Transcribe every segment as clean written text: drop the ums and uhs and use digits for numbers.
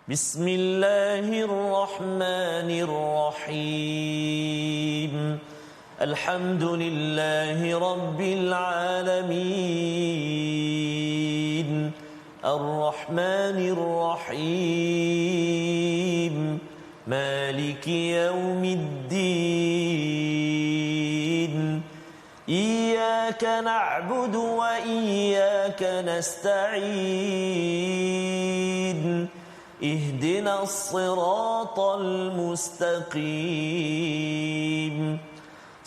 Bismillahirrahmanirrahim. Alhamdulillahi rabbil alamin. Ar-Rahmanir Rahim. Maliki yaumiddin. Iyyaka na'budu wa iyyaka nasta'in. Ihdinas siratal mustaqim.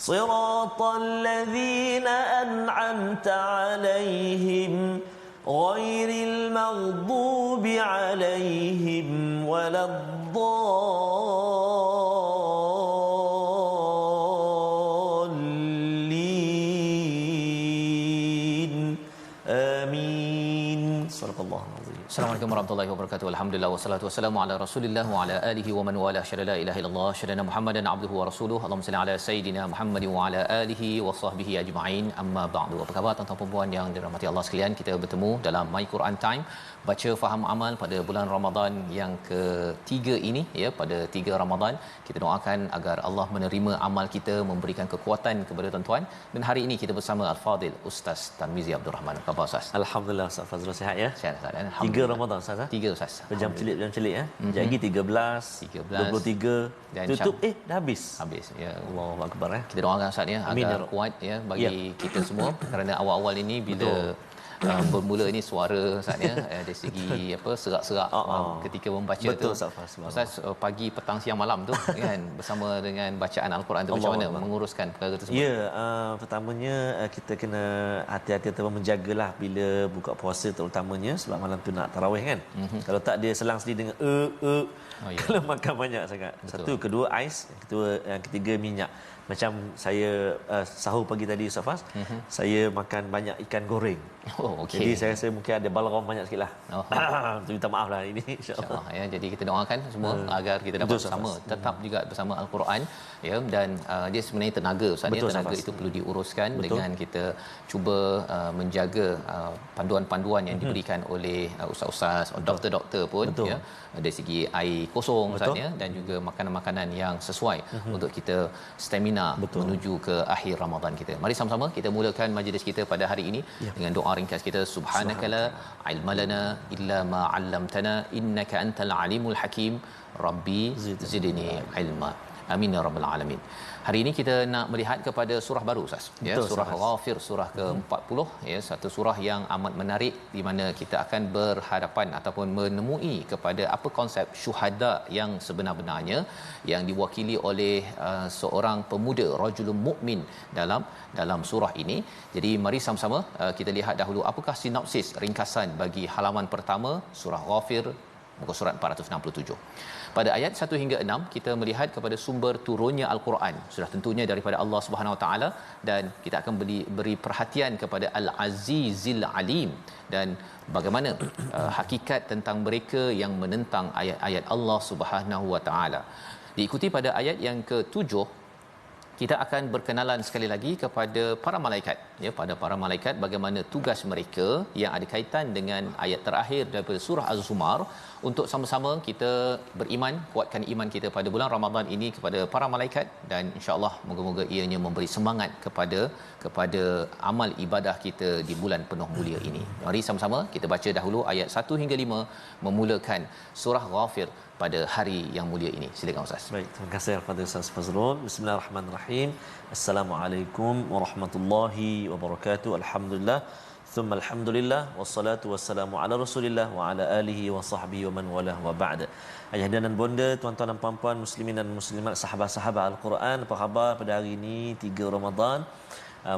Siratal ladzina an'amta 'alaihim ghairil maghdubi 'alaihim waladdallin. Amin. Sadaqallahu alazim. Assalamualaikum warahmatullahi wabarakatuh. Alhamdulillah wassalatu wassalamu ala Rasulillah wa ala alihi wa man wala syada la ilaha illallah syadana Muhammadan abduhu wa rasuluhu. Allahumma salli ala sayidina Muhammad wa ala alihi wa sahbihi ajma'in. Amma ba'du. Apa khabar tuan-tuan dan puan yang dirahmati Allah sekalian? Kita bertemu dalam My Quran Time, baca faham amal pada bulan Ramadan yang ketiga ini, ya, pada 3 Ramadan. Kita doakan agar Allah menerima amal kita, memberikan kekuatan kepada tuan-tuan. Dan hari ini kita bersama Al-Fadil Ustaz Tarmizi Abdul Rahman. Apa khabar Ustaz? Alhamdulillah, Ustaz Fazrul sihat ya? Sihat Ustaz. 3 Ramadan Ustaz. 3 Ustaz. Jam celik Jadi 13, 23 dan tutup dah habis. Ya. Allahu akbar ya. Kita doakan Ustaz ya Amin, agar ya. kuat ya bagi kita semua, kerana awal-awal ini bila bermula ini suara Ustaz ya dari segi serak-serak ketika membaca betul, tu Ustaz, pagi petang siang malam tu kan bersama dengan bacaan al-Quran tu macam mana menguruskan perkara tersebut? Ya, pertamanya kita kena hati-hati ataupun menjagalah bila buka puasa terutamanya, sebab malam tu nak tarawih kan. Kalau tak dia selang sendiri dengan kalau makan banyak sangat. Betul. Satu, kedua ais, yang ketiga minyak. Macam saya sahur pagi tadi Ustaz Fas, saya makan banyak ikan goreng. Okey. Jadi saya rasa mungkin ada balgam banyak sikitlah. Minta maaf lah ini insya-Allah. Ya, jadi kita doakan semua agar kita dapat bersama, tetap juga bersama al-Quran ya, dan dia sebenarnya tenaga Ustaz ya, tenaga itu perlu diuruskan dengan kita cuba menjaga panduan-panduan yang diberikan oleh ustaz-ustaz, doktor-doktor pun ya, dari segi air kosong Ustaz ya, dan juga makanan-makanan yang sesuai untuk kita stamina menuju ke akhir Ramadan kita. Mari sama-sama kita mulakan majlis kita pada hari ini dengan doa ringkas kita. Subhanakala ilma lana illa ma 'allamtana innaka antal alimul hakim. Rabbi zidni ilma. Amin ya rabbal alamin. Hari ini kita nak melihat kepada surah baru Ustaz ya, surah Ghafir, surah ke-40 ya, satu surah yang amat menarik di mana kita akan berhadapan ataupun menemui kepada apa konsep syuhada yang sebenar-benarnya yang diwakili oleh seorang pemuda rajulun mukmin dalam surah ini. Jadi mari sama-sama kita lihat dahulu apakah sinopsis ringkasan bagi halaman pertama surah Ghafir muka surat 467. Pada ayat 1 hingga 6 kita melihat kepada sumber turunnya al-Quran. Sudah tentunya daripada Allah Subhanahu Wa Taala, dan kita akan beri perhatian kepada Al-Azizil Alim dan bagaimana hakikat tentang mereka yang menentang ayat-ayat Allah Subhanahu Wa Taala. Diikuti pada ayat yang ke-7 kita akan berkenalan sekali lagi kepada para malaikat ya, pada para malaikat bagaimana tugas mereka yang ada kaitan dengan ayat terakhir daripada surah Az-Zumar, untuk sama-sama kita beriman, kuatkan iman kita pada bulan Ramadan ini kepada para malaikat, dan insya-Allah moga-moga ianya memberi semangat kepada amal ibadah kita di bulan penuh mulia ini. Mari sama-sama kita baca dahulu ayat 1 hingga 5 memulakan surah Ghafir pada hari yang mulia ini. Silakan Ustaz. Baik, terima kasih kepada Ustaz Fazrul. Bismillahirrahmanirrahim. Assalamualaikum warahmatullahi wabarakatuh. Alhamdulillah. Thumma alhamdulillah wassalatu wassalamu ala Rasulillah wa ala alihi wa sahbihi wa man walah wa ba'da. Ayah dan bonda, tuan-tuan dan puan-puan muslimin dan muslimat, sahabat-sahabat Al-Quran, apa khabar pada hari ini 3 Ramadan?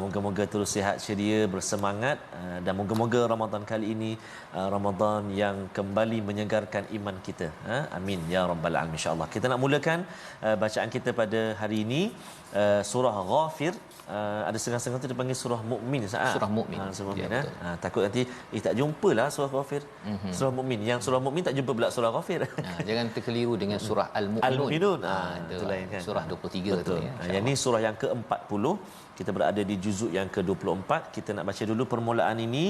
Moga-moga terus sihat ceria, bersemangat, dan moga-moga Ramadan kali ini Ramadan yang kembali menyegarkan iman kita. Amin ya rabbal alamin. Insya-Allah kita nak mulakan bacaan kita pada hari ini surah Ghafir. Ada setengah-setengah tu dipanggil surah Mukmin. Surah Mukmin. Surah Mukmin. Takut nanti tak jumpalah surah Ghafir. Surah Mukmin. Yang surah Mukmin tak jumpa pula surah Ghafir. Jangan terkeliru dengan surah Al-Mu'minun. Itu lain kan. Surah 23 betul tu ya. Yang ni surah yang ke-40. Kita berada di juzuk yang ke-24. Kita nak baca dulu permulaan ini,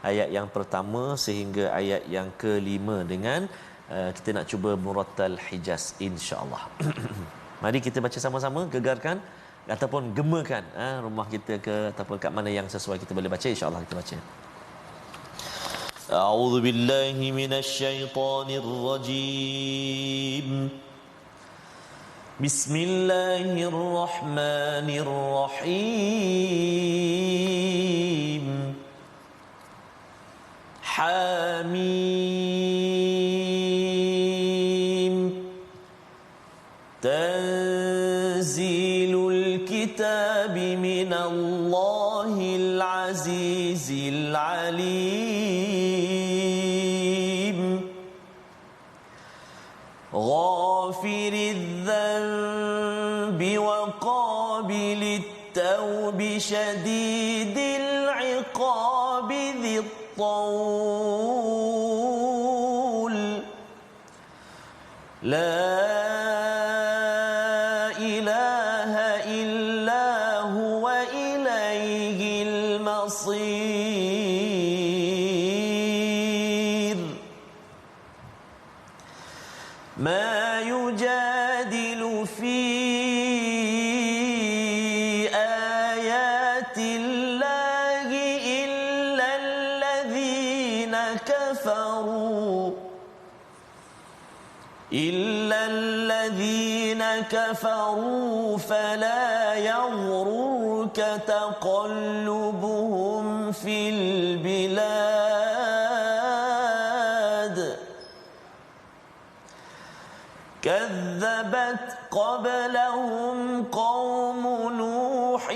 ayat yang pertama sehingga ayat yang ke-5 dengan kita nak cuba murattal Hijaz insya-Allah. Mari kita baca sama-sama, gegarkan ataupun gemakan rumah kita ke ataupun kat mana yang sesuai kita boleh baca, insya-Allah kita baca. A'udzu billahi minasyaitonir rajim. Bismillahirrahmanirrahim. Hamim. Tanzilul kitabi minallahil azizil alim. Ghafiriz dzanbi wa qabilit tawbi shadidil iqabi dzit طول لا إله إلا هو إليه المصير ما يجادل في آيات الله إلا الذين كفروا فلا يغررك تقلبهم في البلاد كذبت قبلهم قوم نوح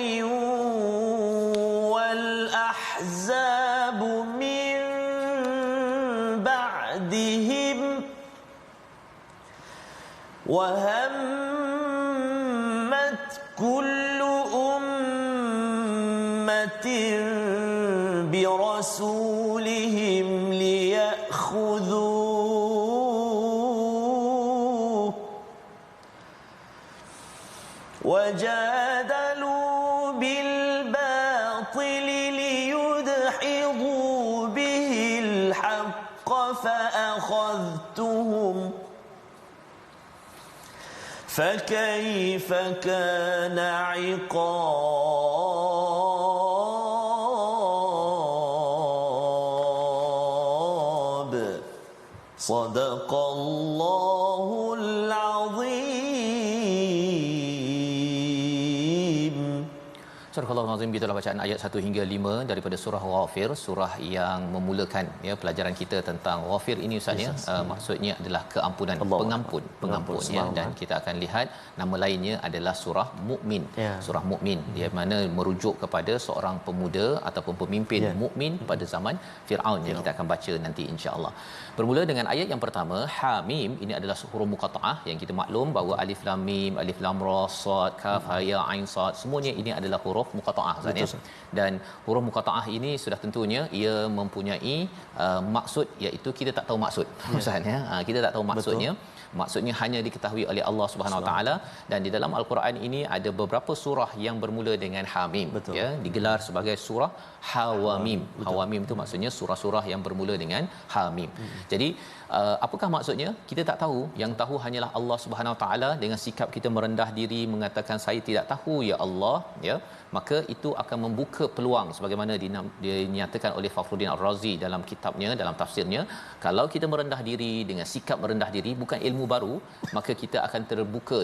والأحزاب من بعدهم وهمت كل أمة برسولهم ليأخذوه وجادلوا بالباطل ليدحضوا به الحق فأخذتهم فكيف كان عقاب صدق الله العظيم. Surah Al-Azim, gitulah bacaan ayat 1 hingga 5 daripada surah Ghafir, surah yang memulakan pelajaran kita tentang Ghafir ini Ustaz ya. Maksudnya adalah keampunan, pengampun ya, dan kita akan lihat nama lainnya adalah surah Mukmin. Surah Mukmin di mana merujuk kepada seorang pemuda ataupun pemimpin mukmin pada zaman Firaun yang kita akan baca nanti insya-Allah. Bermula dengan ayat yang pertama, Hamim, ini adalah huruf muqattaah yang kita maklum bahawa alif lam mim, alif lam ra, sad, kaf, ha ya ain sad, semuanya ini adalah huruf muqattaah Ustaz ya. Dan huruf muqattaah ini sudah tentunya ia mempunyai maksud, iaitu kita tak tahu maksud Ustaz ya. Kita tak tahu maksudnya. Maksudnya hanya diketahui oleh Allah Subhanahu Wa Taala, dan di dalam al-Quran ini ada beberapa surah yang bermula dengan Hamim ya, digelar sebagai surah Hawamim. Hawamim itu maksudnya surah-surah yang bermula dengan Hamim. Jadi apakah maksudnya? Kita tak tahu, yang tahu hanyalah Allah Subhanahu Wa Taala. Dengan sikap kita merendah diri mengatakan saya tidak tahu ya Allah ya, maka itu akan membuka peluang sebagaimana dinyatakan oleh Fakhruddin Ar-Razi dalam kitabnya, dalam tafsirnya, kalau kita merendah diri dengan sikap merendah diri, bukan ilmu baru, maka kita akan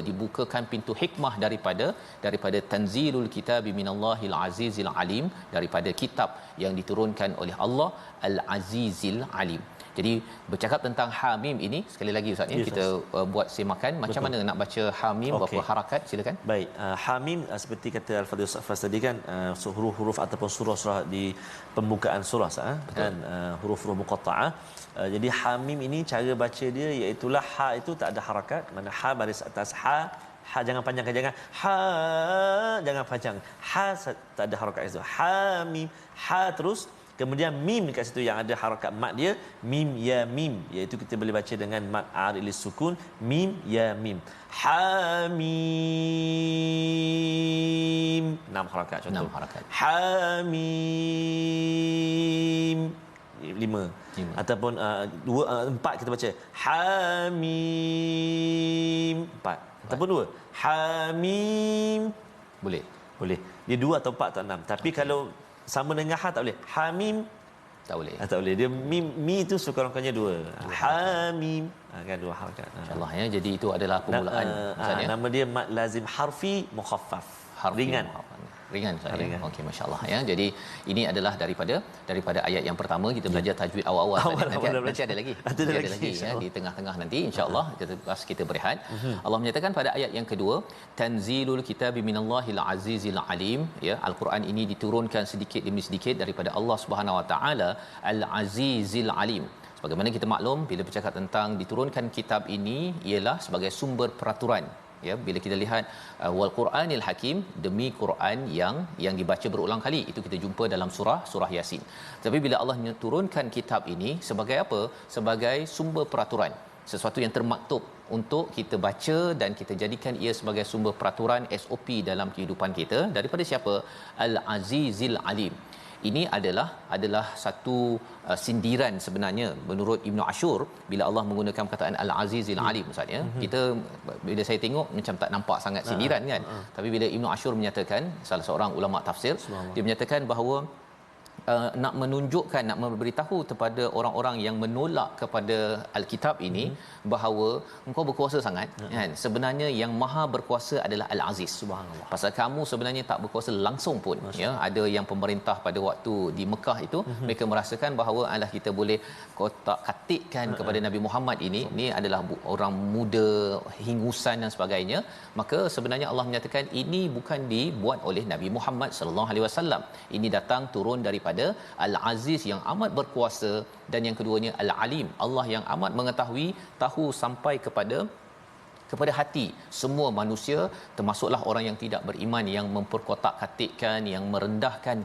dibukakan pintu hikmah daripada tanzilul kitabi minallahil azizil alim, daripada kitab yang diturunkan oleh Allah al-azizil alim. Jadi bercakap tentang Hamim ini, sekali lagi Ustaz ni kita buat semakan macam mana nak baca Hamim, berapa harakat, silakan. Baik, Hamim seperti kata Al-Fadhil Ustaz tadi kan, huruf-huruf ataupun surah-surah di pembukaan surah kan, huruf-huruf muqattaah. Jadi Hamim ini cara baca dia iaitu ha itu tak ada harakat, mana ha baris atas ha jangan panjangkan, jangan ha jangan panjang, ha tak ada harakat itu, Hamim, ha terus. Kemudian mim dekat situ yang ada harakat mat dia, mim ya mim, iaitu kita boleh baca dengan mat arilis sukun, mim ya mim. Hamim, 6 harakat contoh. 6 harakat. Hamim. 5. Ataupun 4 kita baca Hamim 4 ataupun 2 Hamim boleh. Dia 2 atau 4 atau 6. Tapi kalau sama dengan ha tak boleh. Hamim tak boleh. Tak boleh. Dia mi tu sekurang-kurangnya 2. Hamim. Kan 2 harakat. InsyaAllah ya. Jadi itu adalah permulaan nama dia mad lazim harfi mukhaffaf. Ringan. Ringan. Okey, masya-Allah ya. Jadi ini adalah daripada ayat yang pertama kita belajar tajwid awal-awal nanti ada lagi. Ada lagi ya di tengah-tengah nanti insya-Allah kita berehat. Allah menyatakan pada ayat yang kedua, tanzilul kitabi minallahil azizil alim ya. Al-Quran ini diturunkan sedikit demi sedikit daripada Allah Subhanahu Wa Taala al-azizil alim. Sebagaimana kita maklum bila bercakap tentang diturunkan kitab ini ialah sebagai sumber peraturan ya. Bila kita lihat wal Quranil Hakim, demi Quran yang dibaca berulang kali, itu kita jumpa dalam surah Yasin. Tapi bila Allah turunkan kitab ini sebagai apa? Sebagai sumber peraturan, sesuatu yang termaktub untuk kita baca dan kita jadikan ia sebagai sumber peraturan SOP dalam kehidupan kita daripada siapa? Al-Azizil Alim. Ini adalah satu sindiran sebenarnya menurut Ibnu Ashur bila Allah menggunakan perkataan Al-Azizil Alim Ustaz ya. Kita bila saya tengok macam tak nampak sangat sindiran kan. Tapi bila Ibnu Ashur menyatakan, salah seorang ulama tafsir, dia menyatakan bahawa nak menunjukkan, nak memberitahu kepada orang-orang yang menolak kepada Alkitab ini bahawa engkau berkuasa sangat kan. Sebenarnya yang maha berkuasa adalah Al-Aziz. Subhanallah. Pasal kamu sebenarnya tak berkuasa langsung pun ya. Ada yang pemerintah pada waktu di Mekah itu mereka merasakan bahawa alah kita boleh kotak-katikkan kepada Nabi Muhammad ini adalah orang muda, hingusan dan sebagainya. Maka sebenarnya Allah menyatakan ini bukan dibuat oleh Nabi Muhammad sallallahu alaihi wasallam. Ini datang turun daripada Al-Aziz yang amat berkuasa, dan yang keduanya Al-Alim, Allah yang amat mengetahui, tahu sampai kepada hati semua manusia, termasuklah orang yang tidak beriman yang memperkotak-katikkan, yang merendahkan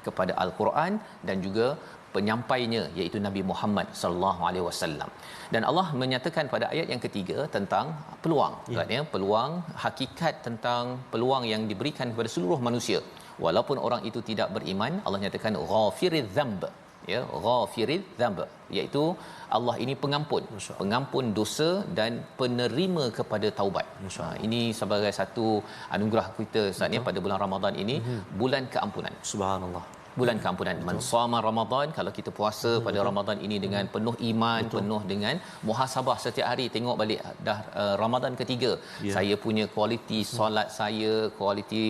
kepada Al-Quran dan juga penyampainya iaitu Nabi Muhammad sallallahu alaihi wasallam. Dan Allah menyatakan pada ayat yang ketiga tentang peluang, ya, peluang hakikat, tentang peluang yang diberikan kepada seluruh manusia walaupun orang itu tidak beriman. Allah nyatakan ghafiriz dzamb, ya, ghafiriz dzamb, iaitu Allah ini pengampun dosa dan penerima kepada taubat. Ini sebagai satu anugerah kita Ustaz ya, pada bulan Ramadan ini, bulan keampunan. Subhanallah. Bulan keampunan. Man shama Ramadan, kalau kita puasa pada Ramadan ini dengan penuh iman, penuh dengan muhasabah setiap hari, tengok balik dah Ramadan ketiga, saya punya kualiti solat saya, kualiti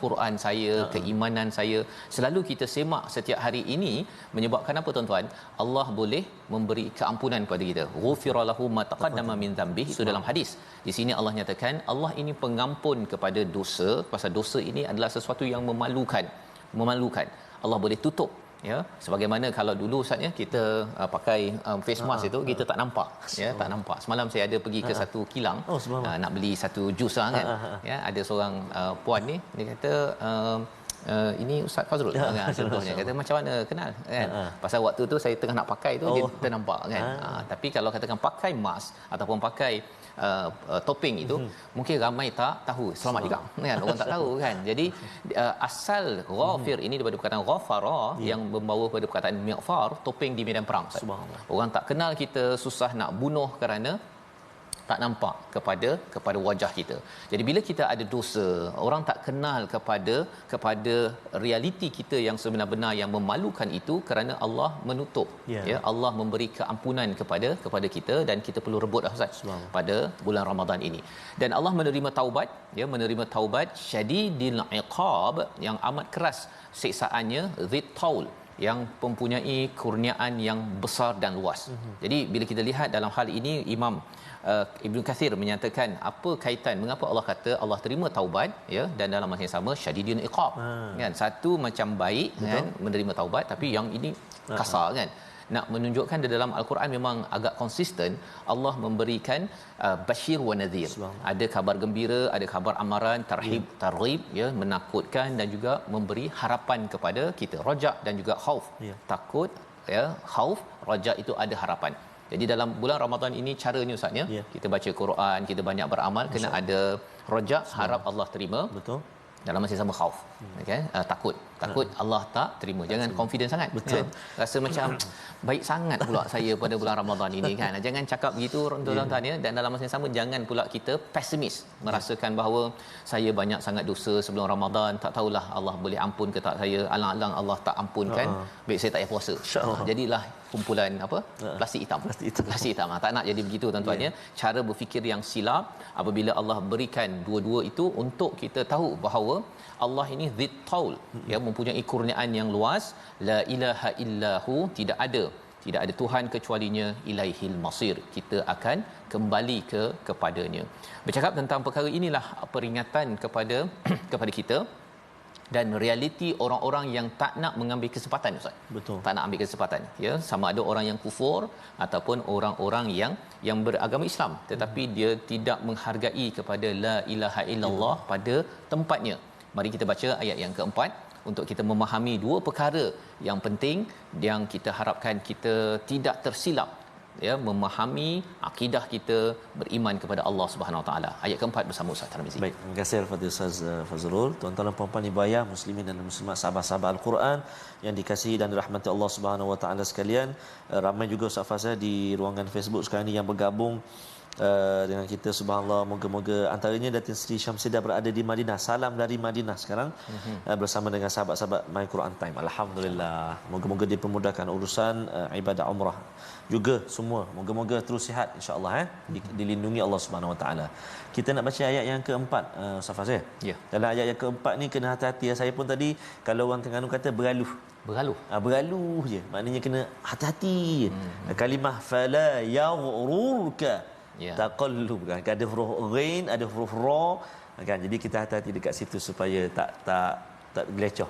Quran saya, keimanan saya, selalu kita semak setiap hari ini. Menyebabkan apa tuan-tuan? Allah boleh memberi keampunan kepada kita. Ghufira lahu ma taqaddama min dhanbi, itu dalam hadis. Di sini Allah nyatakan Allah ini pengampun kepada dosa. Pasal dosa ini adalah sesuatu yang memalukan. Allah boleh tutup, ya, sebagaimana kalau dulu Ustaz ya, kita pakai face mask itu kita tak nampak, ya, tak nampak. Semalam saya ada pergi ke satu kilang, nak beli satu jus lah kan. Ya, ada seorang puan ni, dia kata ini Ustaz Fazrul contohnya, kata macam mana kenal kan. Pasal waktu tu saya tengah nak pakai tu dia ternampak kan. Tapi kalau katakan pakai mask ataupun pakai topping itu, mungkin ramai tak tahu. Selamat juga kan, orang tak tahu kan. Jadi asal ghafir ini daripada perkataan ghafara yang membawa pada perkataan mighfar, topping di medan perang. Orang tak kenal kita, susah nak bunuh kerana tak nampak kepada wajah kita. Jadi bila kita ada dosa, orang tak kenal kepada realiti kita yang sebenar-benar yang memalukan itu, kerana Allah menutup, ya, Allah memberi keampunan kepada kita, dan kita perlu rebut Ustaz pada bulan Ramadan ini. Dan Allah menerima taubat, ya, menerima taubat syadidil iqab, yang amat keras siksaannya, zit taul, yang mempunyai kurniaan yang besar dan luas. Jadi bila kita lihat dalam hal ini, Imam Ibnu Kathir menyatakan apa kaitan, mengapa Allah kata Allah terima taubat, ya, dan dalam masa yang sama syadidun iqab, kan, satu macam baik kan menerima taubat, tapi yang ini kasar kan. Nak menunjukkan di dalam Al-Quran memang agak konsisten, Allah memberikan bashir wa nadhir, ada khabar gembira, ada khabar amaran, targhib, ya, menakutkan dan juga memberi harapan kepada kita, raja dan juga khauf, takut, ya, khauf, raja, itu ada harapan. Jadi dalam bulan Ramadan ini caranya Ustaz ya, kita baca Quran, kita banyak beramal, kena ada raja, harap Allah terima. Betul. dalam masa yang sama khauf, kan, takut Allah tak terima. Jangan confident sangat, kan? Rasa macam baik sangat pula saya pada bulan Ramadan ini, kan. Jangan cakap begitu tuan-tuan, ya. Dan dalam masa yang sama jangan pula kita pesimis, merasakan bahawa saya banyak sangat dosa sebelum Ramadan, tak tahulah Allah boleh ampun ke tak saya, alang-alang Allah tak ampunkan, baik saya tak payah puasa. Jadilah kumpulan apa, plastik hitam. Tak nak jadi begitu, tuan-tuan, ya. Cara berfikir yang silap apabila Allah berikan dua-dua itu untuk kita tahu bahawa Allah ini Dzit Taul, ya, mempunyai kurniaan yang luas. La ilaha illahu, tidak ada Tuhan kecualinya, ilaihil masir, kita akan kembali kepadanya. Bercakap tentang perkara inilah peringatan kepada kepada kita dan realiti orang-orang yang tak nak mengambil kesempatan, Ustaz. Betul. Tak nak ambil kesempatan, ya, sama ada orang yang kufur ataupun orang-orang yang beragama Islam tetapi dia tidak menghargai kepada la ilaha illallah pada tempatnya. Mari kita baca ayat yang keempat untuk kita memahami dua perkara yang penting yang kita harapkan kita tidak tersilap, ya, memahami akidah kita beriman kepada Allah Subhanahu Wa Taala. Ayat keempat bersama Ustaz Tarmizi. Baik, terima kasih Al-Fatih Ustaz Fazrul. Tuan-tuan dan puan-puan ibu ayah muslimin dan muslimat, sahabat-sahabat Al-Quran yang dikasihi dan dirahmati Allah Subhanahu Wa Taala sekalian. Ramai juga Ustaz Fazrul di ruangan Facebook sekarang ni yang bergabung dengan kita, subhanallah. Moga-moga antaranya Datin Sri Syamsidah berada di Madinah. Salam dari Madinah sekarang, bersama dengan sahabat-sahabat My Quran Time. Alhamdulillah, moga-moga dipermudahkan urusan ibadah umrah juga semua. Moga-moga terus sihat insya-Allah, dilindungi Allah Subhanahu Wa Taala. Kita nak baca ayat yang keempat, Ustaz Fazil. Ya. Dalam ayat yang keempat ni kena hati-hati. Saya pun tadi kalau orang Terengganu kata beraluh je, maknanya kena hati-hati. Kalimah fala yaghrurka, ya, taqallub, kan, ada huruf ghain, ada huruf ra, kan. Jadi kita hati-hati dekat situ supaya tak gelecoh.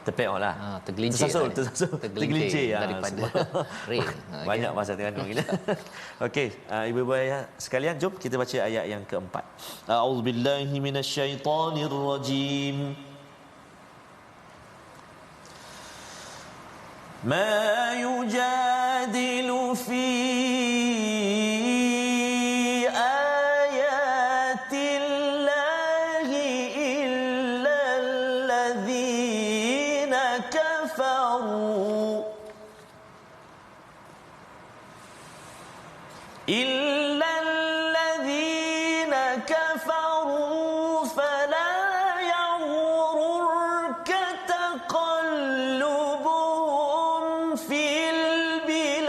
Terpeoklah. Tergelincir daripada rain. Banyak bahasa Terengganu kita. Okey, ibu-ibu ayah sekalian, jom kita baca ayat yang keempat. A'udzubillahi minasyaitonirrajim. Ma yujadilu fi إلا الذين كفروا فلا يغررك تقلبهم في البلاد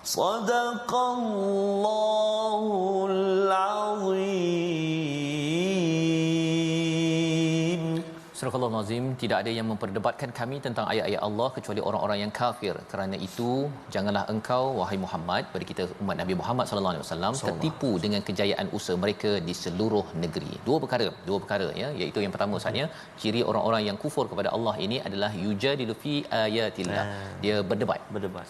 صدق الله العظيم. Surah Al-Nazim, tidak ada yang memperdebatkan kami tentang ayat-ayat Allah kecuali orang-orang yang kafir. Kerana itu janganlah engkau wahai Muhammad, bagi kita umat Nabi Muhammad sallallahu alaihi wasallam, tertipu dengan kejayaan usaha mereka di seluruh negeri. Dua perkara, ya, iaitu yang pertama sahaja, ciri orang-orang yang kufur kepada Allah ini adalah yujadilu fi ayatillah. Dia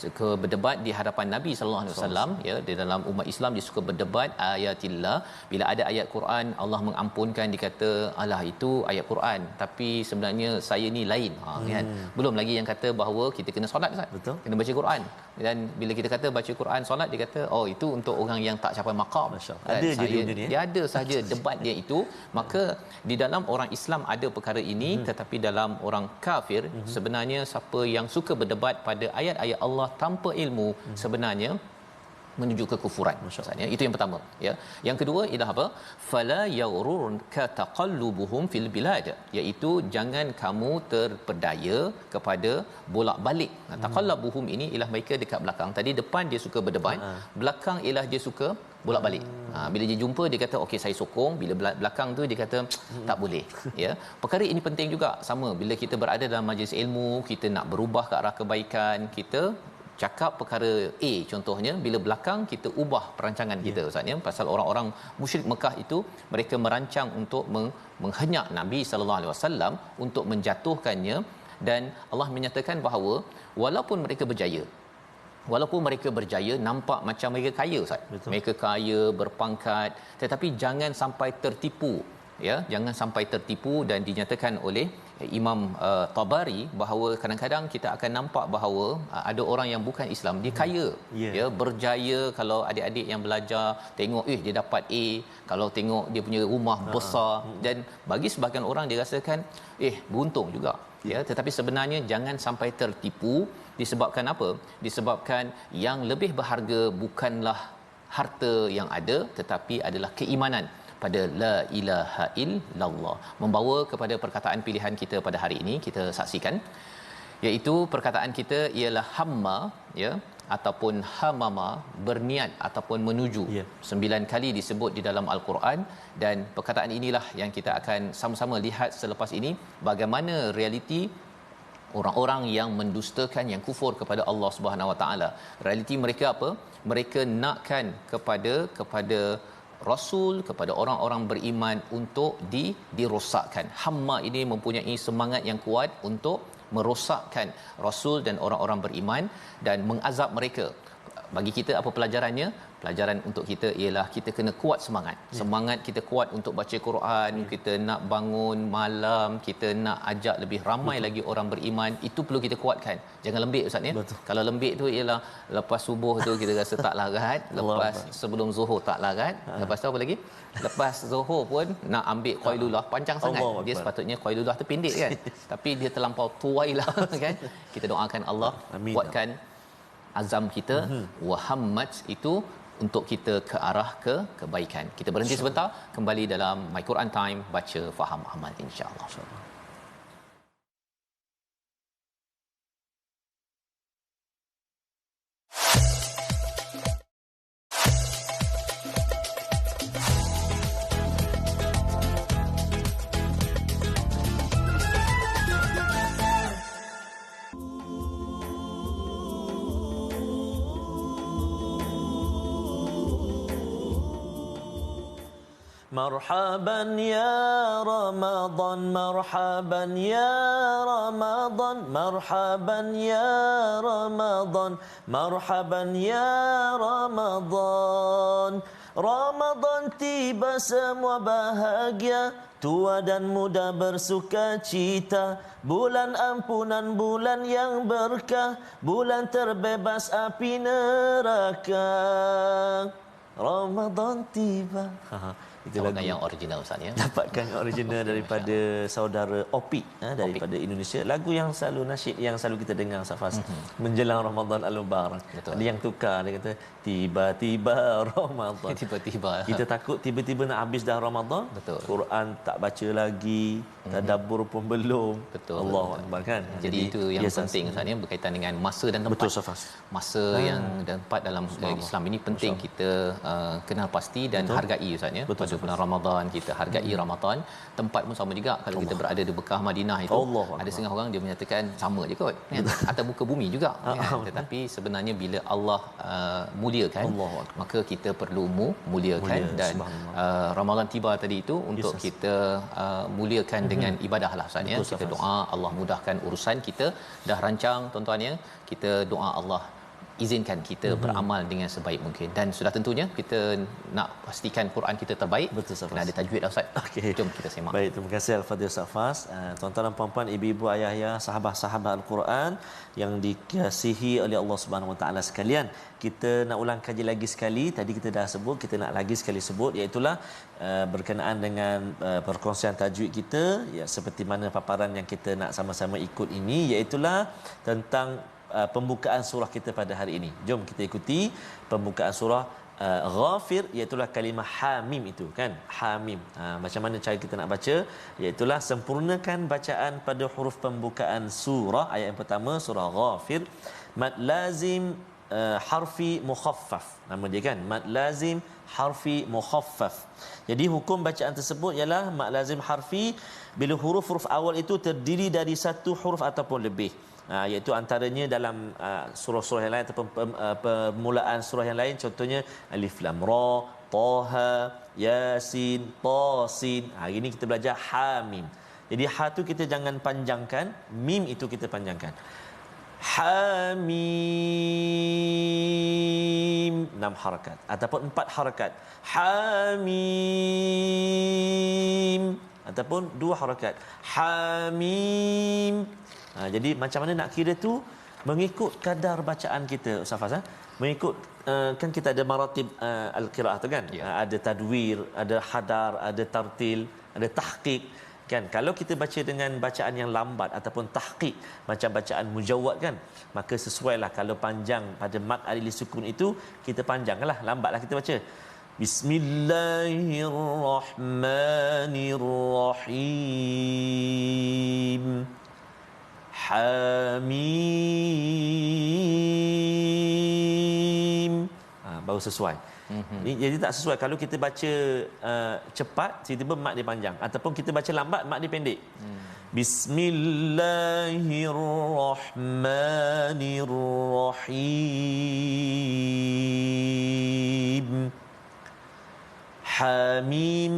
suka berdebat di hadapan Nabi sallallahu alaihi wasallam, ya, di dalam umat Islam dia suka berdebat ayatillah. Bila ada ayat Quran Allah mengampunkan, dikata alah itu ayat Quran, tapi sebenarnya saya ni lain, kan. Belum lagi yang kata bahawa kita kena solat, Ustaz. Betul. Kena baca Quran. Dan bila kita kata baca Quran, solat, dia kata oh itu untuk orang yang tak capai maqam. Ada je dunia ni. Dia ada saja debat dia itu. Maka di dalam orang Islam ada perkara ini, tetapi dalam orang kafir sebenarnya siapa yang suka berdebat pada ayat-ayat Allah tanpa ilmu sebenarnya menuju kekufuran. Maksudnya itu yang pertama, ya. Yang kedua ialah apa? Fala yaghrurka taqallubuhum fil bilad, iaitu jangan kamu terpedaya kepada bolak-balik. Taqallabuhum ini ialah mereka dekat belakang. Tadi depan dia suka berdebat, belakang ialah dia suka bolak-balik. Bila dia jumpa dia kata okey saya sokong, bila belakang tu dia kata tak boleh, ya. Perkara ini penting juga, sama bila kita berada dalam majlis ilmu, kita nak berubah ke arah kebaikan, kita cakap perkara A contohnya, bila belakang kita ubah perancangan kita, Ustaz, ya. Pasal orang-orang musyrik Mekah itu mereka merancang untuk menghenyak Nabi sallallahu alaihi wasallam untuk menjatuhkannya, dan Allah menyatakan bahawa walaupun mereka berjaya nampak macam mereka kaya, Ustaz. Mereka kaya, berpangkat, tetapi jangan sampai tertipu, ya, jangan sampai tertipu. Dan dinyatakan oleh Imam Tabari bahawa kadang-kadang kita akan nampak bahawa ada orang yang bukan Islam dia kaya, ya, berjaya. Kalau adik-adik yang belajar tengok dia dapat A, kalau tengok dia punya rumah besar, dan bagi sebahagian orang dia rasakan beruntung juga, ya. Tetapi sebenarnya jangan sampai tertipu. Disebabkan apa? Disebabkan yang lebih berharga bukanlah harta yang ada, tetapi adalah keimanan pada la ilaha illallah. Membawa kepada perkataan pilihan kita pada hari ini, kita saksikan, iaitu perkataan kita ialah hamma, ya, ataupun hamama, berniat ataupun menuju. 9 kali disebut di dalam al-Quran, dan perkataan inilah yang kita akan sama-sama lihat selepas ini bagaimana realiti orang-orang yang mendustakan, yang kufur kepada Allah Subhanahu Wa Taala. Realiti mereka apa? Mereka nakkan kepada Rasul, kepada orang-orang beriman untuk dirosakkan. Hamma ini mempunyai semangat yang kuat untuk merosakkan Rasul dan orang-orang beriman dan mengazab mereka. Bagi kita apa pelajarannya? Pelajaran untuk kita ialah kita kena kuat semangat. Semangat kita kuat untuk baca Quran, kita nak bangun malam, kita nak ajak lebih ramai lagi orang beriman. Itu perlu kita kuatkan. Jangan lembik, ustaz, ya. Kalau lembik tu ialah lepas subuh tu kita rasa tak larat, lepas sebelum zuhur tak larat, lepas tu apa lagi? Lepas zuhur pun nak ambil qailulah panjang sangat. Dia sepatutnya qailulah tu pendek kan. Tapi dia terlampau tuailah kan. Kita doakan Allah kuatkan azam kita. Wahammat itu untuk kita ke arah kebaikan. Kita berhenti sebentar, kembali dalam My Quran Time, baca faham amal, insya-Allah. مرحبا يا رمضان مرحبا يا رمضان مرحبا يا رمضان مرحبا يا رمضان Ramadan tiba semua bahagia, tua dan muda bersuka cita, bulan ampunan, bulan yang berkah, bulan terbebas api neraka. Ramadan tiba. Itu lagu yang original, Ustaz, ya. Dapatkan original daripada saudara Opik, daripada Indonesia. Lagu yang selalu nasyid, yang selalu kita dengar, Safas, menjelang Ramadan Al-Mubarak. Ada yang tukar, dia kata tiba-tiba Ramadan. Tiba-tiba. Kita takut tiba-tiba nak habis dah Ramadan. Betul. Quran tak baca lagi, tadabbur pun belum. Betul. Allahu Akbar, kan. Jadi itu yang penting, Ustaz, ya, berkaitan dengan masa dan tempat. Betul, Safas. Masa yang dan tempat dalam Islam ini penting kita kenal pasti dan hargai, Ustaz, ya. Pada bulan Ramadan kita hargai Ramadan. Tempat pun sama juga. Kalau kita berada di Mekah, Madinah itu, ada setengah orang dia menyatakan sama je kot, kan? Atas muka bumi juga, kan? Tetapi sebenarnya bila Allah muliakan, maka kita perlu muliakan. Dan Ramadan tiba tadi itu untuk kita muliakan dengan ibadah lah, Ustaz, ya. Kita doa Allah mudahkan urusan kita. Dah rancang, tuan-tuan, ya. Kita doa Allah izinkan kita beramal dengan sebaik mungkin, dan sudah tentunya kita nak pastikan Quran kita terbaik. Betul, Safas. Kena ada tajwid, Ustaz. Okey, jom kita semak. Baik, terima kasih Al-Fadhil Safas. Tuan-tuan dan puan-puan, ibu-ibu, ayah-ayah, sahabat-sahabat Al-Quran yang dikasihi oleh Allah Subhanahu Wa Taala sekalian, kita nak ulang kaji lagi sekali. Tadi kita dah sebut, kita nak lagi sekali sebut, iaitu berkenaan dengan perkongsian tajwid kita, ya, seperti mana paparan yang kita nak sama-sama ikut ini, iaitu tentang pembukaan surah kita pada hari ini. Jom kita ikuti pembukaan surah Ghafir, iaitu kalimah Hamim itu, kan. Hamim. Macam mana cara kita nak baca? Iaitu sempurnakan bacaan pada huruf pembukaan surah. Ayat yang pertama, surah Ghafir. Mad lazim harfi mukhaffaf. Nama dia, kan. Mad lazim harfi mukhaffaf. Jadi hukum bacaan tersebut ialah mad lazim harfi bila huruf-huruf awal itu terdiri dari satu huruf ataupun lebih. Iaitu antaranya dalam surah-surah yang lain ataupun permulaan surah yang lain, contohnya Alif Lam Ra, Taha, Yasin, Tasin. Hari ini kita belajar Hamim. Jadi ha tu kita jangan panjangkan, mim itu kita panjangkan. Hamim 6 harakat ataupun 4 harakat. Hamim ataupun 2 harakat. Hamim. Jadi macam mana nak kira tu mengikut kadar bacaan kita Ustaz Faz, mengikut kan kita ada maratib al-qiraah tu kan, ada tadwir, ada hadar, ada tartil, ada tahqiq kan. Kalau kita baca dengan bacaan yang lambat ataupun tahqiq macam bacaan mujawwad kan, maka sesuailah. Kalau panjang pada mad alif sukun itu kita panjanglah, lambatlah kita baca. Bismillahirrahmanirrahim. Hamim. Baru sesuai. Jadi tak sesuai kalau kita baca cepat, tiba-tiba mat dia panjang, ataupun kita baca lambat mat dia pendek. Bismillahirrahmanirrahim. Hamim.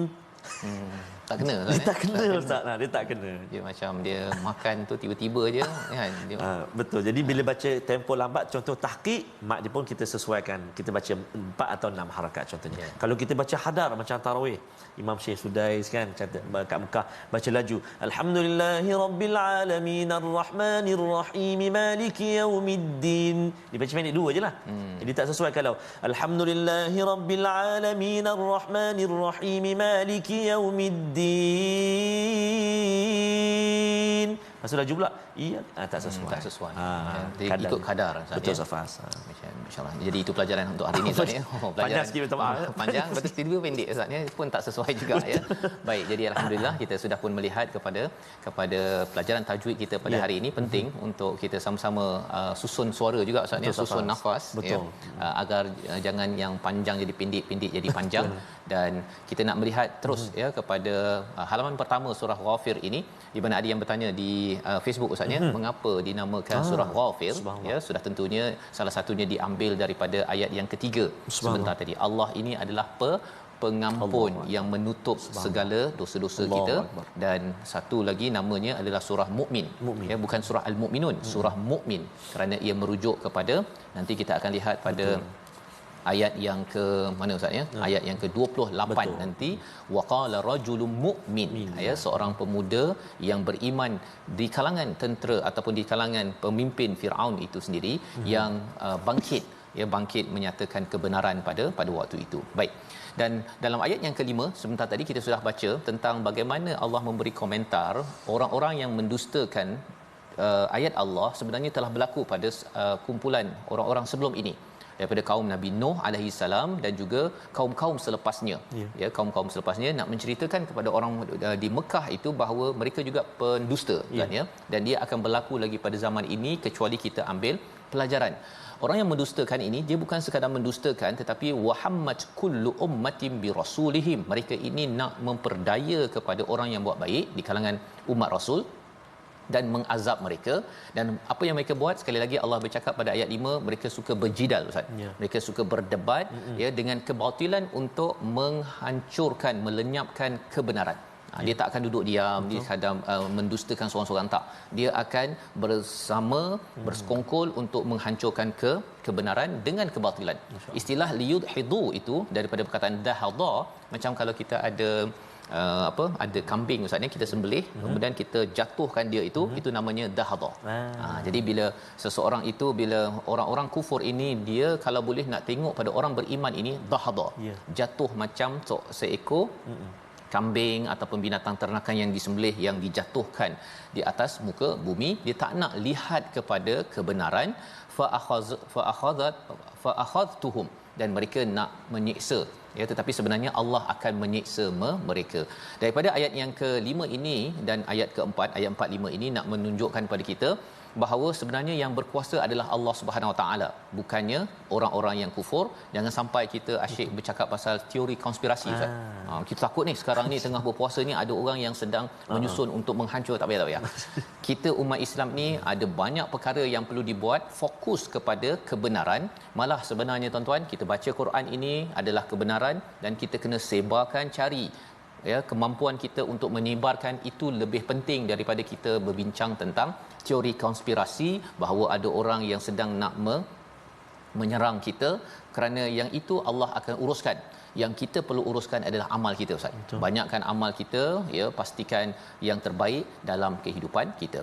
Tak kena Dia tak kena Ustaz. Dia tak kena. Dia macam dia makan tu tiba-tiba je kan. Dia... betul. Jadi bila baca tempo lambat, contoh tahqiq, mat dia pun kita sesuaikan. Kita baca 4 atau 6 harakat contohnya. Kalau kita baca hadar macam tarawih, Imam Syekh Sudais kan kat Mekah baca laju. Alhamdulillahirabbil alamin arrahmanir rahim maliki yaumiddin. Dia baca pendek 2 jelah. Jadi tak sesuai kalau Alhamdulillahirabbil alamin arrahmanir rahim maliki yaumiddin. Masuk laju pula. Iya, tak sesuai. Tak sesuai. Jadi ikut kadar. Betul Safas. Insya-Allah. Jadi itu pelajaran untuk hari ini Ustaz ya. Panjang sikit minta maaf. Panjang betul, tiba-tiba pendek Ustaz ya, pun tak sesuai juga ya. Baik, jadi alhamdulillah kita sudah pun melihat kepada pelajaran tajwid kita pada hari ini penting untuk kita sama-sama susun suara juga Ustaz ya, susun nafas ya, agar jangan yang panjang jadi pendek jadi panjang. Dan kita nak melihat terus ya kepada halaman pertama surah Ghafir ini, di mana ada yang bertanya di Facebook Ustaz ya, mengapa dinamakan surah Ghafir ya, sudah tentunya salah satunya diambil daripada ayat yang ketiga sebentar tadi. Allah ini adalah pengampun yang menutup segala dosa-dosa kita. Dan satu lagi namanya adalah surah Mukmin ya, bukan surah Al-Mukminun, surah Mukmin, kerana ia merujuk kepada, nanti kita akan lihat pada ayat yang ke mana Ustaz ya, ayat yang ke-28 nanti, waqala rajulun mu'min ya, seorang pemuda yang beriman di kalangan tentera ataupun di kalangan pemimpin Firaun itu sendiri yang bangkit menyatakan kebenaran pada waktu itu. Baik. Dan dalam ayat yang kelima sebentar tadi kita sudah baca tentang bagaimana Allah memberi komentar orang-orang yang mendustakan ayat Allah sebenarnya telah berlaku pada kumpulan orang-orang sebelum ini, daripada kaum Nabi Nuh alaihi salam dan juga kaum-kaum selepasnya. Ya, kaum-kaum selepasnya nak menceritakan kepada orang di Mekah itu bahawa mereka juga pendusta kan ya, dan dia akan berlaku lagi pada zaman ini kecuali kita ambil pelajaran. Orang yang mendustakan ini dia bukan sekadar mendustakan, tetapi wahammat kullu ummatin bi rasulihim. Mereka ini nak memperdaya kepada orang yang buat baik di kalangan umat Rasul dan mengazab mereka. Dan apa yang mereka buat, sekali lagi Allah bercakap pada ayat 5, mereka suka berjidal Ustaz. Mereka suka berdebat ya dengan kebatilan untuk menghancurkan, melenyapkan kebenaran. Dia tak akan duduk diam, dia kadang mendustakan seorang-seorang, tak. Dia akan bersama bersekongkol untuk menghancurkan kebenaran dengan kebatilan. Istilah liyudhidu itu daripada perkataan dahadha, macam kalau kita ada ada kambing Ustaz ni, kita sembelih kemudian kita jatuhkan dia itu namanya dahadha. Jadi bila seseorang itu, bila orang-orang kufur ini, dia kalau boleh nak tengok pada orang beriman ini dahadha, jatuh macam seekor kambing ataupun binatang ternakan yang disembelih, yang dijatuhkan di atas muka bumi. Dia tak nak lihat kepada kebenaran. fa akhadtuhum, dan mereka nak menyiksa ya, tetapi sebenarnya Allah akan menyiksa mereka. Daripada ayat yang ke-5 ini dan ayat ke-4, ayat 4 5 ini nak menunjukkan kepada kita bahawa sebenarnya yang berkuasa adalah Allah Subhanahu Wa Taala, bukannya orang-orang yang kufur. Jangan sampai kita asyik bercakap pasal teori konspirasi Ustaz. Kita takut ni sekarang ni tengah berpuasa ni ada orang yang sedang menyusun untuk menghancur. Tak payah. Kita umat Islam ni ada banyak perkara yang perlu dibuat, fokus kepada kebenaran. Malah sebenarnya tuan-tuan, kita baca Quran ini adalah kebenaran dan kita kena sebarkan, cari ya, kemampuan kita untuk menyebarkan itu lebih penting daripada kita berbincang tentang teori konspirasi bahawa ada orang yang sedang nak menyerang kita, kerana yang itu Allah akan uruskan. yang kita perlu uruskan adalah amal kita Ustaz. Banyakkan amal kita, ya, pastikan yang terbaik dalam kehidupan kita.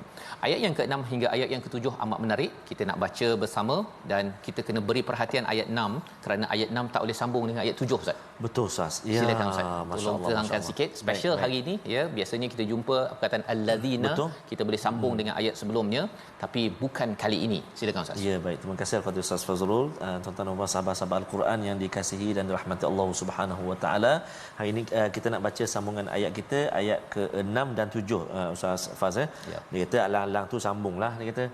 Ayat yang ke-6 hingga ayat yang ke-7 amat menarik. Kita nak baca bersama dan kita kena beri perhatian ayat 6 kerana ayat 6 tak boleh sambung dengan ayat 7 Ustaz. Betul Ustaz. Ya, silakan Ustaz. Tolong terangkan sikit. Special baik. Hari ini, ya, biasanya kita jumpa perkataan allazina, kita boleh sambung dengan ayat sebelumnya, tapi bukan kali ini. Silakan Ustaz. Ya, baik. Terima kasih kepada Ustaz Fazrul. Tuan-tuan dan puan sahabat-sahabat Al-Quran yang dikasihi dan dirahmati Allah Subhanahu wa taala. Hari ini kita nak baca sambungan ayat kita, ayat ke-6 dan 7 Ustaz Faz. Ya. Dia kata alang-alang tu sambunglah dia kata.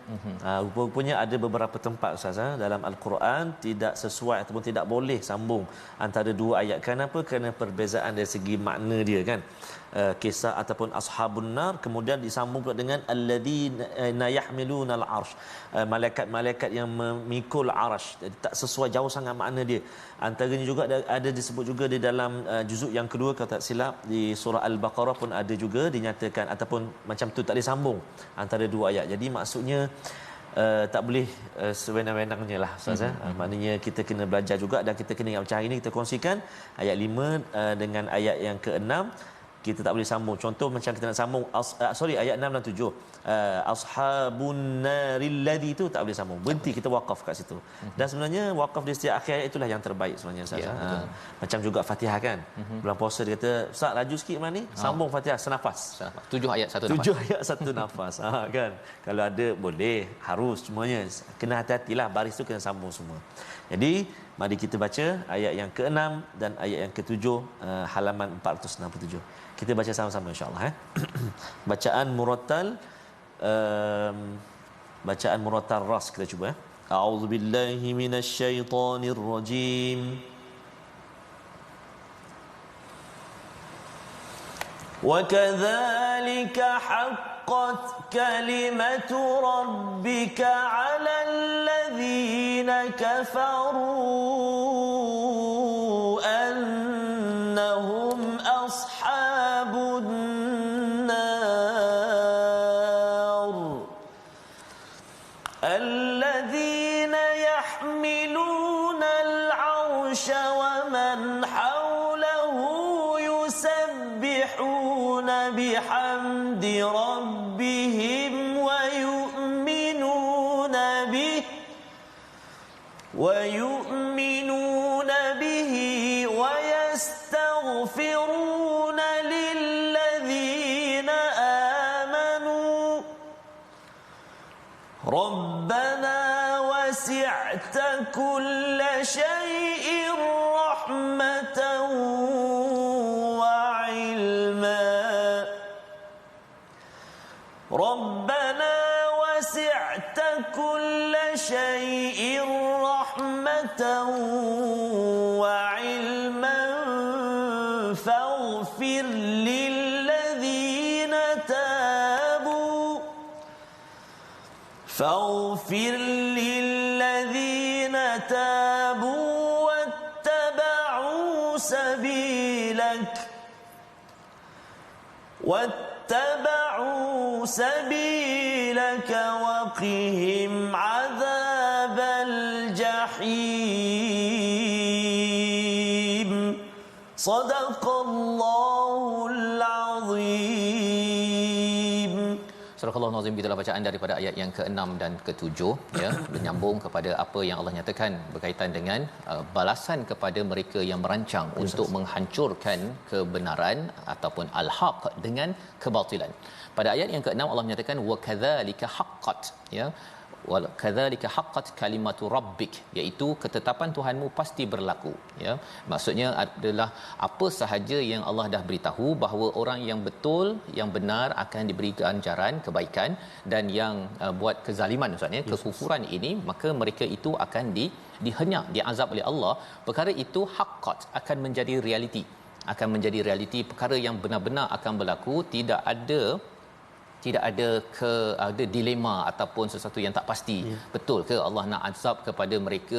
Rupa-rupanya ada beberapa tempat Ustaz dalam Al-Quran tidak sesuai ataupun tidak boleh sambung antara dua ayat. Kenapa? Kerana perbezaan dari segi makna dia kan. Kisah ataupun ashabun nar kemudian disambung pula dengan alladzina yahmilunal arsh, malaikat-malaikat yang memikul arsh. Jadi tak sesuai, jauh sangat makna dia. Antaranya juga ada disebut juga di dalam juzuk yang kedua kalau tak silap di surah Al-Baqarah pun ada juga dinyatakan ataupun macam tu tak disambung antara dua ayat. Jadi maksudnya tak boleh sewenang-wenangnya lah Ustaz. Maknanya kita kena belajar juga dan kita kena ingat macam hari ni kita kongsikan ayat 5 dengan ayat yang ke-6 kita tak boleh sambung. Contoh macam kita nak sambung ayat 6 dan 7. Ashabun naril ladzi tu tak boleh sambung. Berhenti, kita wakaf kat situ. Dan sebenarnya wakaf di setiap akhir ayat itulah yang terbaik sebenarnya Ustaz. Ya, macam juga Fatihah kan. Bulan puasa dia kata, "Ustaz laju sikit mana ni?" Sambung Fatihah senafas. 7 ayat satu nafas. 7 ayat satu nafas. Kan. Kalau ada boleh, harus semuanya. Kena hati-hatilah, baris tu kena sambung semua. Jadi mari kita baca ayat yang ke-6 dan ayat yang ke-7 halaman 467. Kita baca sama-sama insya-Allah bacaan murattal bacaan murattal ras kita cuba A'udzubillahi minasyaitonirrajim. وَكَذَلِكَ حَقَّتْ كَلِمَةُ رَبِّكَ عَلَى الَّذِينَ كَفَرُوا أَنَّهُمْ أَصْحَابُ النَّارِ الَّذِينَ يَحْمِلُونَ الْعَرْشَ وَمَنْ حَوْلَهُ يُسَبِّحُونَ بِحَمْدِ رَبِّهِمْ ويؤمنون به ويستغفرون للذين آمنوا ربنا وسعت كل شيء رحمة وعلما ربنا وسعت كل شيء رحمة وعلما فاغفر للذين تابوا واتبعوا سبيلك وقهم عذاب الجحيم صدق الله العظيم. Surah Al-Nazim, itulah bacaan daripada ayat yang ke-6 dan ke-7 ya, menyambung kepada apa yang Allah nyatakan berkaitan dengan balasan kepada mereka yang merancang untuk menghancurkan kebenaran ataupun al-haq dengan kebatilan. Pada ayat yang ke-6 Allah menyatakan wa kadzalika haqqat, ya, wa kadzalika haqqat kalimatu rabbik, iaitu ketetapan Tuhanmu pasti berlaku, ya. Maksudnya adalah apa sahaja yang Allah dah beritahu bahawa orang yang betul, yang benar akan diberi ganjaran kebaikan, dan yang buat kezaliman maksudnya kekufuran ini, maka mereka itu akan dihenyak, diazab oleh Allah. Perkara itu haqqat, akan menjadi realiti, perkara yang benar-benar akan berlaku. Tidak ada dilema ataupun sesuatu yang tak pasti. Betul ke Allah nak azab kepada mereka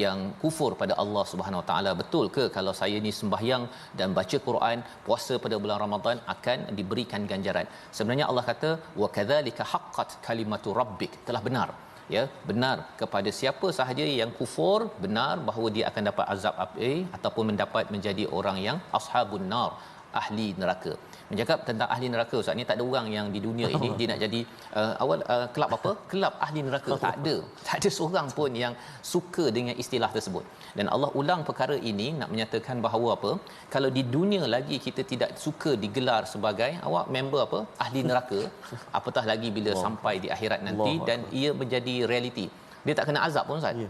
yang kufur pada Allah Subhanahu Wa Taala? Betul ke kalau saya ni sembahyang dan baca Quran, puasa pada bulan Ramadan akan diberikan ganjaran? Sebenarnya Allah kata wa kadzalika haqqat kalimatu rabbik, telah benar ya, benar kepada siapa sahaja yang kufur, benar bahawa dia akan dapat azab api ataupun mendapat menjadi orang yang ashabun nar, ahli neraka. Bercakap tentang ahli neraka, Ustaz, ni tak ada orang yang di dunia ini dia nak jadi kelab apa? Kelab ahli neraka. Tak ada. Tak ada seorang pun yang suka dengan istilah tersebut. Dan Allah ulang perkara ini nak menyatakan bahawa apa? Kalau di dunia lagi kita tidak suka digelar sebagai awak member apa? Ahli neraka, apatah lagi bila sampai di akhirat nanti dan ia menjadi realiti. Dia tak kena azab pun, Ustaz.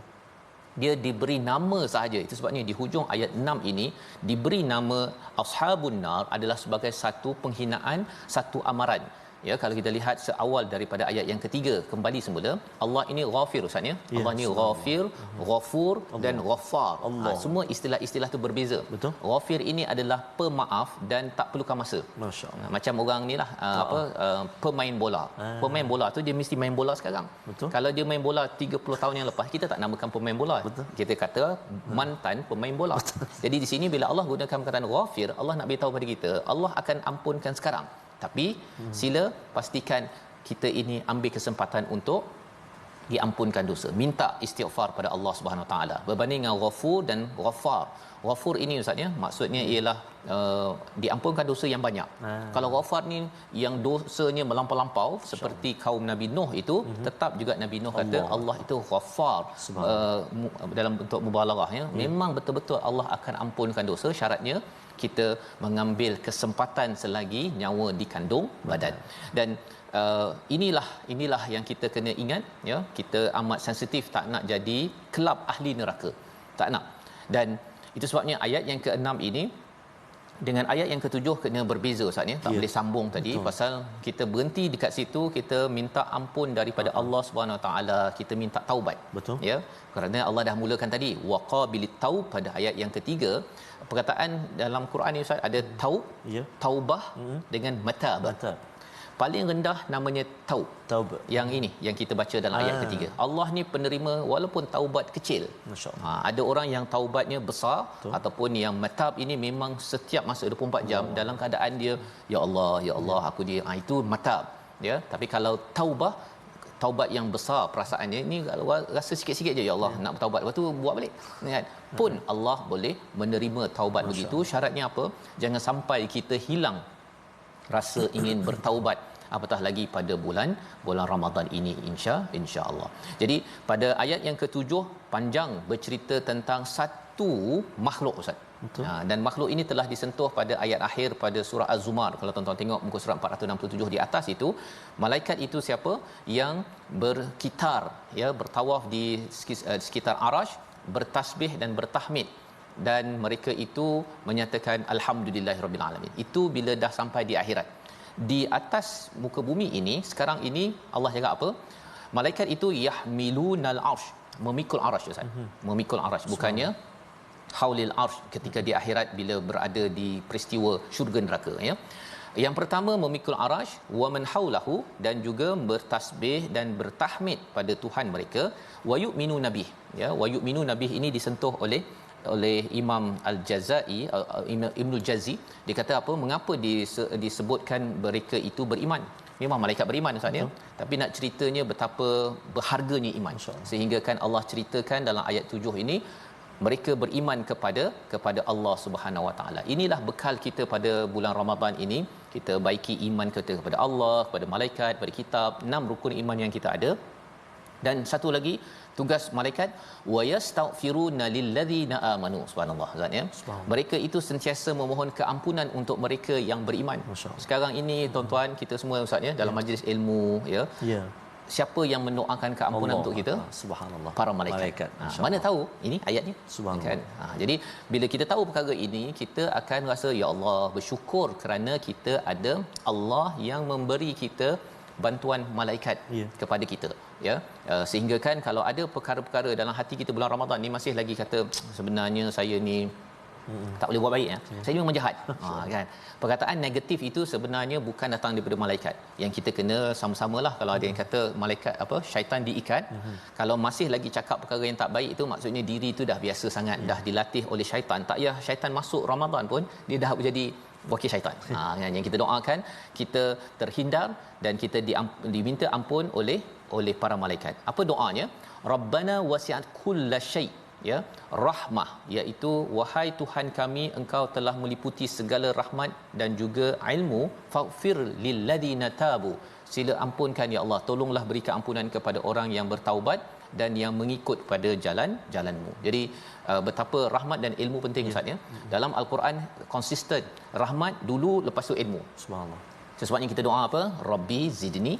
Dia diberi nama sahaja. Itu sebabnya di hujung ayat 6 ini diberi nama ashabun nar adalah sebagai satu penghinaan, satu amaran. Ya, kalau kita lihat seawal daripada ayat yang ketiga kembali semula, Allah ini Ghafir, Ustaz ya. Allah ni Ghafir, Ghafur dan Ghaffar. Semua istilah-istilah tu berbeza. Betul. Ghafir ini adalah pemaaf dan tak perlukan masa. Masya-Allah. Macam orang nilah pemain bola. Pemain bola tu dia mesti main bola sekarang. Betul. Kalau dia main bola 30 tahun yang lepas, kita tak namakan pemain bola. Betul. Kita kata mantan pemain bola. Jadi di sini bila Allah gunakan perkataan Ghafir, Allah nak beritahu pada kita, Allah akan ampunkan sekarang. Tapi sila pastikan kita ini ambil kesempatan untuk diampunkan dosa, minta istighfar pada Allah Subhanahu Wa Taala. Berbanding dengan Ghafur dan Ghaffar. Ghafur ini, Ustaz ya, maksudnya ialah diampunkan dosa yang banyak. Kalau Ghaffar ni yang dosanya melampau-lampau seperti kaum Nabi Nuh itu, tetap juga Nabi Nuh kata Allah itu Ghaffar dalam bentuk mubalaghah ya. Memang betul-betul Allah akan ampunkan dosa, syaratnya kita mengambil kesempatan selagi nyawa dikandung badan. Dan inilah yang kita kena ingat ya, kita amat sensitif, tak nak jadi kelab ahli neraka, tak nak. Dan itu sebabnya ayat yang ke-6 ini dengan ayat yang ke-7 kena berbeza, Ustaz ya. Tak boleh sambung tadi. Betul. Pasal kita berhenti dekat situ, kita minta ampun daripada Allah Subhanahu Wa Taala, kita minta taubat. Betul. Ya, kerana Allah dah mulakan tadi waqabilit taub pada ayat yang ketiga. Perkataan dalam Quran ni, Ustaz, ada taub, taubah dengan matab. Paling rendah namanya taub. Yang ini yang kita baca dalam ayat ketiga. Allah ni penerima walaupun taubat kecil. Masya-Allah. Ada orang yang taubatnya besar. Betul. Ataupun yang matab ini memang setiap masa 24 jam dalam keadaan dia ya Allah aku dia, itu matab ya. Tapi kalau taubat yang besar perasaannya ni, rasa sikit-sikit je ya Allah nak bertaubat, lepas tu buat balik kan, pun Allah boleh menerima taubat. Begitu. Syaratnya apa? Jangan sampai kita hilang rasa ingin bertaubat, apatah lagi pada bulan Ramadan ini insya-Allah. Jadi pada ayat yang ke-7 panjang bercerita tentang satu makhluk, Ustaz. Dan makhluk ini telah disentuh pada ayat akhir pada surah Az-Zumar. Kalau tuan-tuan tengok muka surat 467 di atas itu, malaikat itu siapa? Yang berkitar ya, bertawaf di sekitar Arash, bertasbih dan bertahmid, dan mereka itu menyatakan alhamdulillahirabbil alamin. Itu bila dah sampai di akhirat. Di atas muka bumi ini sekarang ini Allah cakap apa? Malaikat itu yahmilunal arsh, memikul arsh, Ustaz. Memikul arsh, bukannya haulil arsh ketika di akhirat bila berada di peristiwa syurga neraka ya. Yang pertama memikul arsh, wa man haulahu, dan juga bertasbih dan bertahmid pada Tuhan mereka, wa yu'minu nabih ya. Wa yu'minu nabih ini disentuh oleh Imam Al-Jazai, Ibnul Jazi. Dia kata apa? Mengapa disebutkan mereka itu beriman? Memang malaikat beriman, Ustaz ya. Tapi nak ceritanya betapa berharganya iman. Sehingga kan Allah ceritakan dalam ayat 7 ini mereka beriman kepada Allah Subhanahu Wa Taala. Inilah bekal kita pada bulan Ramadan ini. Kita baiki iman kita kepada Allah, kepada malaikat, kepada kitab, 6 rukun iman yang kita ada. Dan satu lagi tugas malaikat, wa yastaghfiruna lilladzina amanu. Subhanallah, Ustaz ya. Mereka itu sentiasa memohon keampunan untuk mereka yang beriman. Sekarang ini tuan-tuan, kita semua, Ustaz ya, dalam majlis ilmu ya. Siapa yang mendoakan keampunan Allah, untuk kita? Subhanallah. Para malaikat. Mana tahu ini ayatnya? Kan? Jadi bila kita tahu perkara ini, kita akan rasa ya Allah, bersyukur kerana kita ada Allah yang memberi kita bantuan malaikat kepada kita ya. Sehingga kan kalau ada perkara-perkara dalam hati kita bulan Ramadan ni masih lagi kata sebenarnya saya ni tak boleh buat baik ya. Saya memang jahat. Kan. Perkataan negatif itu sebenarnya bukan datang daripada malaikat. Yang kita kena sama-samalah, kalau ada yang kata malaikat apa, syaitan diikat. Kalau masih lagi cakap perkara yang tak baik itu, maksudnya diri itu dah biasa sangat, dah dilatih oleh syaitan. Tak payah syaitan masuk Ramadan pun dia dah jadi wakil syaitan. Yang kita doakan kita terhindar dan kita diminta ampun oleh para malaikat. Apa doanya? Rabbana wasi'at kullasyai, ya, rahmah, iaitu wahai Tuhan kami, engkau telah meliputi segala rahmat dan juga ilmu, faghfir lilladina tabu, sila ampunkan ya Allah, tolonglah berikan ampunan kepada orang yang bertaubat dan yang mengikut pada jalanmu. Jadi betapa rahmat dan ilmu penting, Ustaz, ya. Dalam al-Quran konsisten rahmat dulu, lepas tu ilmu. Subhanallah. Sebabnya kita doa apa? Rabbi zidni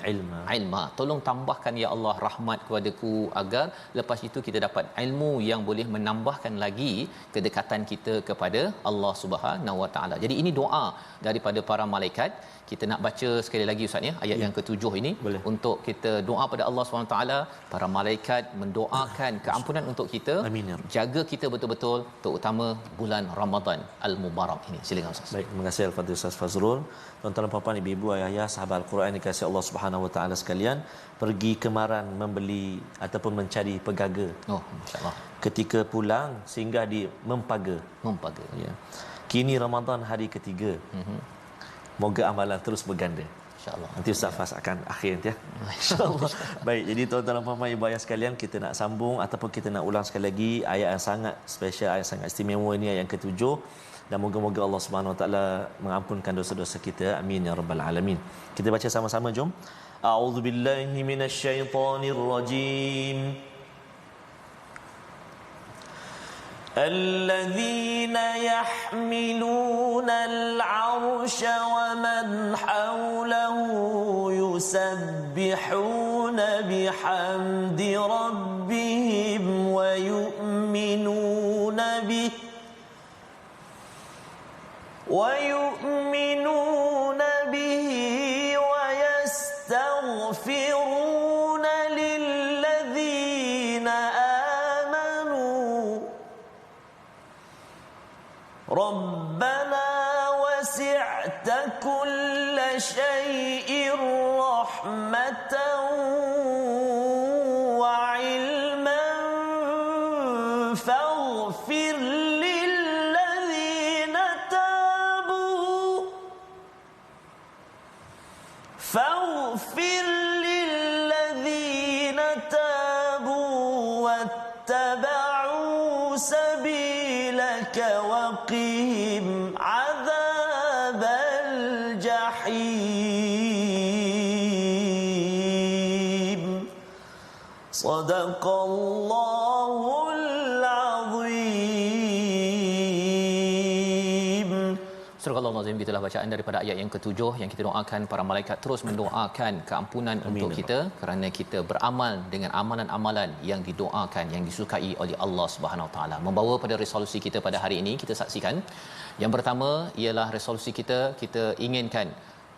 ilma. Tolong tambahkan ya Allah rahmat kepadaku, agar lepas itu kita dapat ilmu yang boleh menambahkan lagi kedekatan kita kepada Allah Subhanahu Wa Taala. Jadi ini doa daripada para malaikat. Kita nak baca sekali lagi, Ustaz, ya, ayat yang ke-7 ini. Boleh. Untuk kita doa pada Allah Subhanahu Wa Taala. Para malaikat mendoakan keampunan untuk kita. Amin, ya. Jaga kita betul-betul, terutama bulan Ramadan al-Mubarak ini. Silakan, Ustaz. Baik, terima kasih al-Fadhil Ustaz Fazrul. Tuan-tuan, puan-puan, ibu-ibu, ayah-ayah, sahabat Al-Quran dikasihi Allah Subhanahu Wa Taala sekalian, pergi kemaran membeli ataupun mencari pegaga. Oh, insya-Allah. Ketika pulang singgah di Mempaga. Ya. Kini Ramadan hari ketiga. Moga amalan terus berganda. InsyaAllah. Nanti Ustaz Fas akan akhir nanti, ya. InsyaAllah. Baik, jadi tuan-tuan dan puan-puan, ibu ayah sekalian, kita nak sambung ataupun kita nak ulang sekali lagi ayat yang sangat special, ayat sangat istimewa ini, ayat yang ke-7. Dan moga-moga Allah Subhanahu Wa Taala mengampunkan dosa-dosa kita. Amin ya rabbal alamin. Kita baca sama-sama, jom. A'udzubillahi minasyaitonirrajim. الذين يحملون العرش ومن حوله يسبحون بحمد ربهم ويؤمنون به ويستغفرون للذين آمنوا ربنا وسعت كل شيء رحمة وعلما فاغفر للذين تابوا واتبعوا سبيلك وقهم عذاب الجحيم. صدق الله العظيم. Surah Al-Azim, gitulah bacaan daripada ayat yang ke-7 yang kita doakan para malaikat terus mendoakan keampunan untuk kita, kerana kita beramal dengan amalan-amalan yang didoakan, yang disukai oleh Allah Subhanahu Wa Taala. Membawa pada resolusi kita pada hari ini, kita saksikan yang pertama ialah resolusi kita inginkan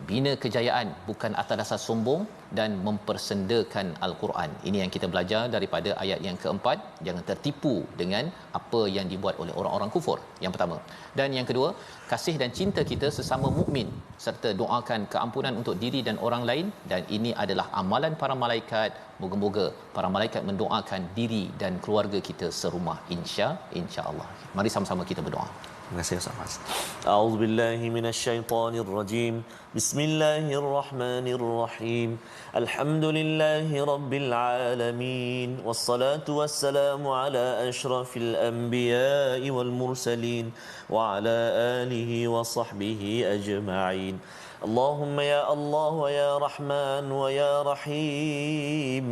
bina kejayaan bukan atas dasar sombong dan mempersendakan Al-Quran. Ini yang kita belajar daripada ayat yang keempat. Jangan tertipu dengan apa yang dibuat oleh orang-orang kufur, yang pertama. Dan yang kedua, kasih dan cinta kita sesama mukmin, serta doakan keampunan untuk diri dan orang lain. Dan ini adalah amalan para malaikat. Moga-moga para malaikat mendoakan diri dan keluarga kita serumah, insya-Allah. Mari sama-sama kita berdoa. Terima kasih, Ustaz. A'udzubillahi minasyaitonirrajim. Bismillahirrahmanirrahim. Alhamdulillahi rabbil alamin. Wassalatu wassalamu ala asyrafil anbiya'i wal mursalin wa ala alihi wa sahbihi ajma'in. Allahumma ya Allah wa ya Rahman wa ya Rahim.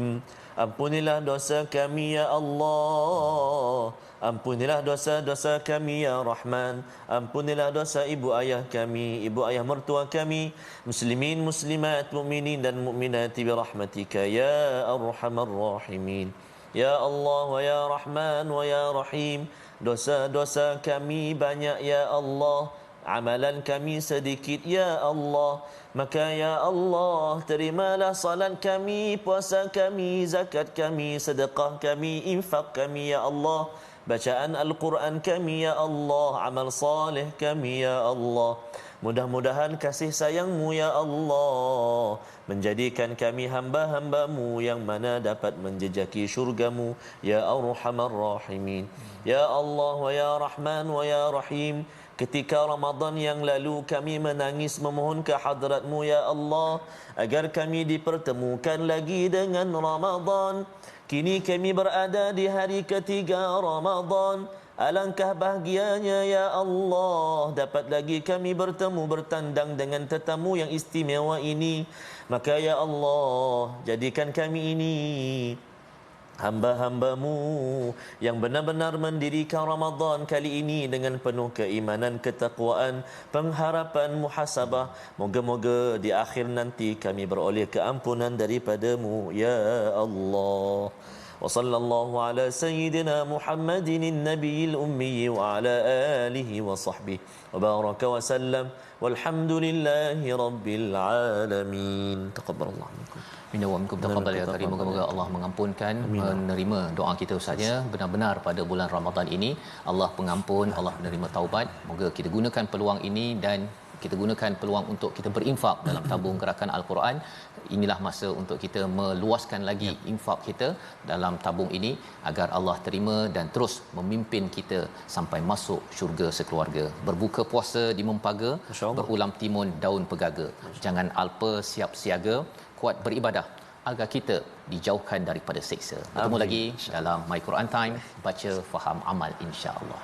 Ampunilah dosa kami ya Allah. Ampunilah dosa-dosa kami ya Rahman. Ampunilah dosa ibu ayah kami, ibu ayah mertua kami, muslimin, muslimat, mukminin dan mukminat birahmatika ya arhamar rahimin. Ya Allah wa ya Rahman wa ya Rahim, dosa-dosa kami banyak ya Allah, amalan kami sedikit ya Allah. Maka ya Allah, terimalah salat kami, puasa kami, zakat kami, sedekah kami, infak kami ya Allah, bacaan Al-Quran kami ya Allah, amal salih kami ya Allah. Mudah-mudahan kasih sayangmu ya Allah menjadikan kami hamba-hambamu yang mana dapat menjejaki syurgamu ya Arhamar Rahimin. Ya Allah wa ya Rahman wa ya Rahim, Ketika Ramadan yang lalu kami menangis memohon ke hadrat-Mu ya Allah agar kami dipertemukan lagi dengan Ramadan. Kini kami berada di hari ketiga Ramadan. Alangkah bahagianya ya Allah dapat lagi kami bertemu bertandang dengan tetamu yang istimewa ini. Maka ya Allah jadikan kami ini hamba-hamba-Mu yang benar-benar mendirikan Ramadan kali ini dengan penuh keimanan, ketakwaan, pengharapan, muhasabah. Moga-moga di akhir nanti kami beroleh keampunan daripada-Mu ya Allah. Wa sallallahu ala sayyidina Muhammadin nabiyil ummi wa ala alihi wa sahbihi wa baraka wa sallam walhamdulillahi rabbil alamin. Taqabbalallahu minkum. Minna wa minkum taqabbal ya karim. Moga-moga Allah mengampunkan, menerima doa kita Ustaz ya. Benar-benar pada bulan Ramadan ini Allah pengampun, Allah menerima taubat. Moga kita gunakan peluang ini dan kita gunakan peluang untuk kita berinfak dalam tabung gerakan Al-Quran. Inilah masa untuk kita meluaskan lagi infak kita dalam tabung ini agar Allah terima dan terus memimpin kita sampai masuk syurga sekeluarga. Berbuka puasa di mempaga, berulam timun daun pegaga. Jangan alpa siap siaga, kuat beribadah agar kita dijauhkan daripada seksa. Bertemu lagi dalam My Quran Time, baca faham amal insya-Allah.